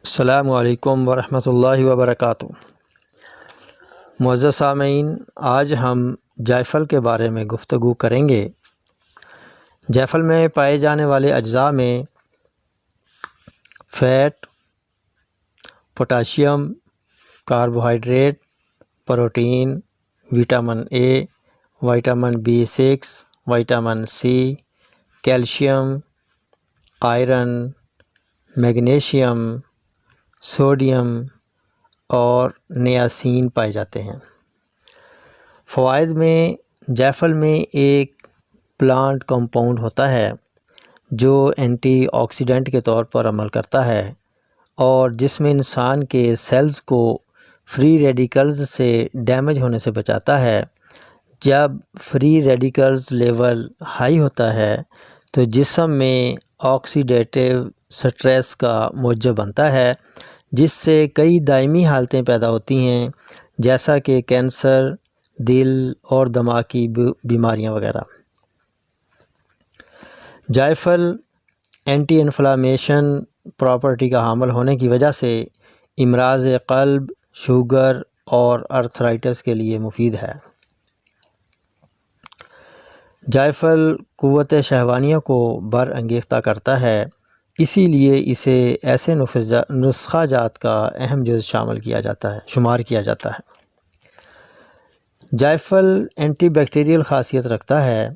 السلام علیکم ورحمۃ اللہ وبرکاتہ۔ معزز سامعین، آج ہم جائفل کے بارے میں گفتگو کریں گے۔ جائفل میں پائے جانے والے اجزاء میں fat, potassium, carbohydrate, protein, vitamin A, vitamin B6، vitamin C, calcium, iron, magnesium, sodium اور نیاسین پائے جاتے ہیں۔ فوائد میں جائفل میں ایک پلانٹ کمپاؤنڈ ہوتا ہے جو اینٹی آکسیڈنٹ کے طور پر عمل کرتا ہے اور جسم انسان کے سیلز کو فری ریڈیکلز سے ڈیمیج ہونے سے بچاتا ہے۔ جب فری ریڈیکلز لیول ہائی ہوتا ہے تو جسم میں آکسیڈیٹیو سٹریس کا موجب بنتا ہے، جس سے کئی دائمی حالتیں پیدا ہوتی ہیں جیسا کہ کینسر، دل اور دماغ کی بیماریاں وغیرہ۔ جائفل اینٹی انفلامیشن پراپرٹی کا حامل ہونے کی وجہ سے امراض قلب، شوگر اور آرتھرائٹس کے لیے مفید ہے۔ جائفل قوت شہوانیہ کو برانگیختہ کرتا ہے، اسی لیے اسے ایسے نسخہ جات کا اہم جز شمار کیا جاتا ہے۔ جائفل اینٹی بیکٹیریل خاصیت رکھتا ہے۔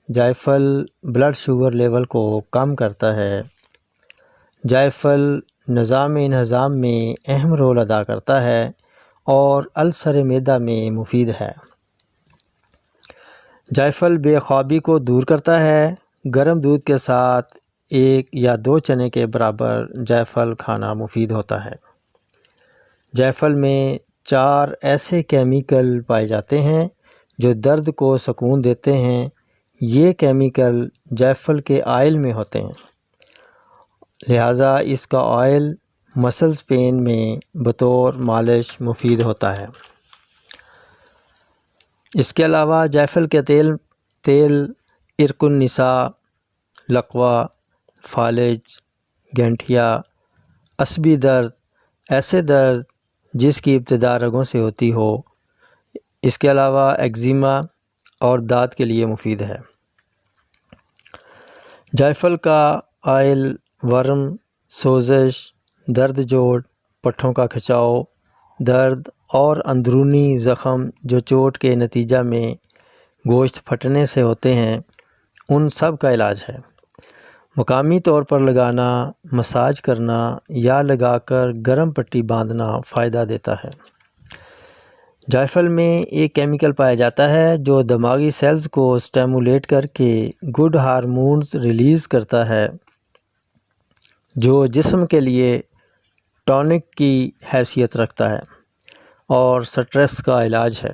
جائفل بلڈ شوگر لیول کو کم کرتا ہے۔ جائفل نظام انہضام میں اہم رول ادا کرتا ہے اور السر معدہ میں مفید ہے۔ جائفل بے خوابی کو دور کرتا ہے۔ گرم دودھ کے ساتھ 1 یا 2 چنے کے برابر جائفل کھانا مفید ہوتا ہے۔ جائفل میں 4 ایسے کیمیکل پائے جاتے ہیں جو درد کو سکون دیتے ہیں۔ یہ کیمیکل جائفل کے آئل میں ہوتے ہیں، لہٰذا اس کا آئل مسلز پین میں بطور مالش مفید ہوتا ہے۔ اس کے علاوہ جائفل کے تیل عرق النساء، لقوہ، فالج، گینٹھیا، عصبی درد، ایسے درد جس کی ابتدا رگوں سے ہوتی ہو، اس کے علاوہ ایگزیما اور دانت کے لیے مفید ہے۔ جائفل کا آئل ورم، سوزش، درد جوڑ، پٹھوں کا کھچاؤ، درد اور اندرونی زخم جو چوٹ کے نتیجہ میں گوشت پھٹنے سے ہوتے ہیں، ان سب کا علاج ہے۔ مقامی طور پر لگانا، مساج کرنا یا لگا کر گرم پٹی باندھنا فائدہ دیتا ہے۔ جائفل میں ایک کیمیکل پایا جاتا ہے جو دماغی سیلز کو سٹیمولیٹ کر کے گڈ ہارمونز ریلیز کرتا ہے، جو جسم کے لیے ٹونک کی حیثیت رکھتا ہے اور سٹریس کا علاج ہے۔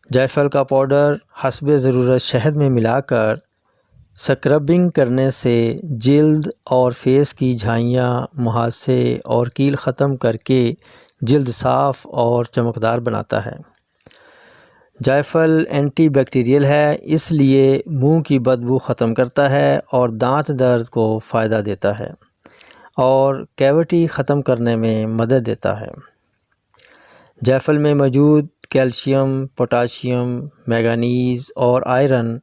جائفل کا پاؤڈر حسب ضرورت شہد میں ملا کر سکربنگ کرنے سے جلد اور فیس کی جھائیاں، مہاسے اور کیل ختم کر کے جلد صاف اور چمکدار بناتا ہے۔ جائفل اینٹی بیکٹیریل ہے، اس لیے منہ کی بدبو ختم کرتا ہے اور دانت درد کو فائدہ دیتا ہے اور کیوٹی ختم کرنے میں مدد دیتا ہے۔ جائفل میں موجود کیلشیم، پوٹاشیم، مینگنیز اور آئرن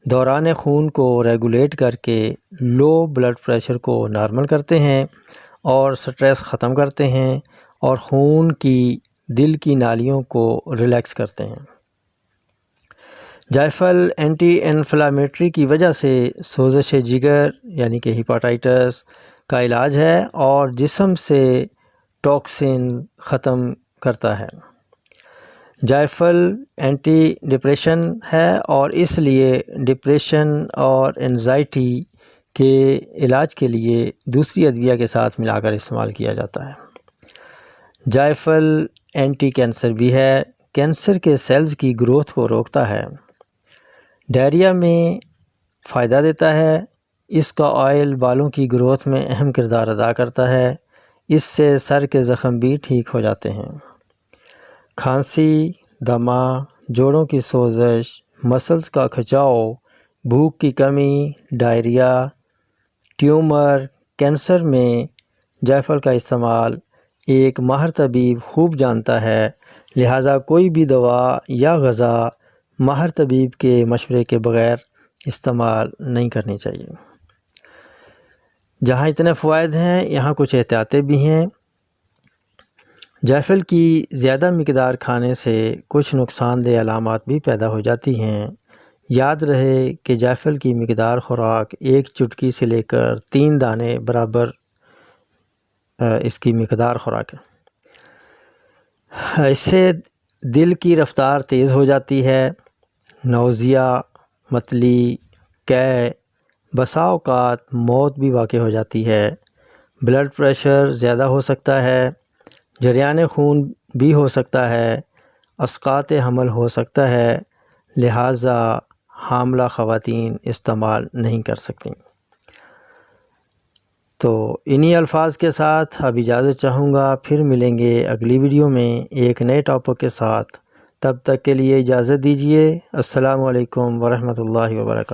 دوران خون کو ریگولیٹ کر کے لو بلڈ پریشر کو نارمل کرتے ہیں اور سٹریس ختم کرتے ہیں اور خون کی دل کی نالیوں کو ریلیکس کرتے ہیں۔ جائفل اینٹی انفلامیٹری کی وجہ سے سوزش جگر یعنی کہ ہیپاٹائٹس کا علاج ہے اور جسم سے ٹاکسن ختم کرتا ہے۔ جائفل اینٹی ڈپریشن ہے اور اس لیے ڈپریشن اور انزائٹی کے علاج کے لیے دوسری ادویہ کے ساتھ ملا کر استعمال کیا جاتا ہے۔ جائفل اینٹی کینسر بھی ہے، کینسر کے سیلز کی گروتھ کو روکتا ہے۔ ڈائریا میں فائدہ دیتا ہے۔ اس کا آئل بالوں کی گروتھ میں اہم کردار ادا کرتا ہے، اس سے سر کے زخم بھی ٹھیک ہو جاتے ہیں۔ کھانسی، دمہ، جوڑوں کی سوزش، مسلز کا کھچاؤ، بھوک کی کمی، ڈائریا، ٹیومر، کینسر میں جائفل کا استعمال ایک ماہر طبیب خوب جانتا ہے، لہٰذا کوئی بھی دوا یا غذا ماہر طبیب کے مشورے کے بغیر استعمال نہیں کرنی چاہیے۔ جہاں اتنے فوائد ہیں یہاں کچھ احتیاطیں بھی ہیں۔ جائفل کی زیادہ مقدار کھانے سے کچھ نقصان دہ علامات بھی پیدا ہو جاتی ہیں۔ یاد رہے کہ جائفل کی مقدار خوراک 1 چٹکی سے لے کر 3 دانے برابر اس کی مقدار خوراک ہے۔ اس سے دل کی رفتار تیز ہو جاتی ہے، نوزیا، متلی، قے، بسا اوقات موت بھی واقع ہو جاتی ہے، بلڈ پریشر زیادہ ہو سکتا ہے، جریان خون بھی ہو سکتا ہے، اسقاط حمل ہو سکتا ہے، لہٰذا حاملہ خواتین استعمال نہیں کر سکتیں۔ تو انہی الفاظ کے ساتھ اب اجازت چاہوں گا، پھر ملیں گے اگلی ویڈیو میں ایک نئے ٹاپک کے ساتھ۔ تب تک کے لیے اجازت دیجیے۔ السلام علیکم ورحمۃ اللہ وبرکاتہ۔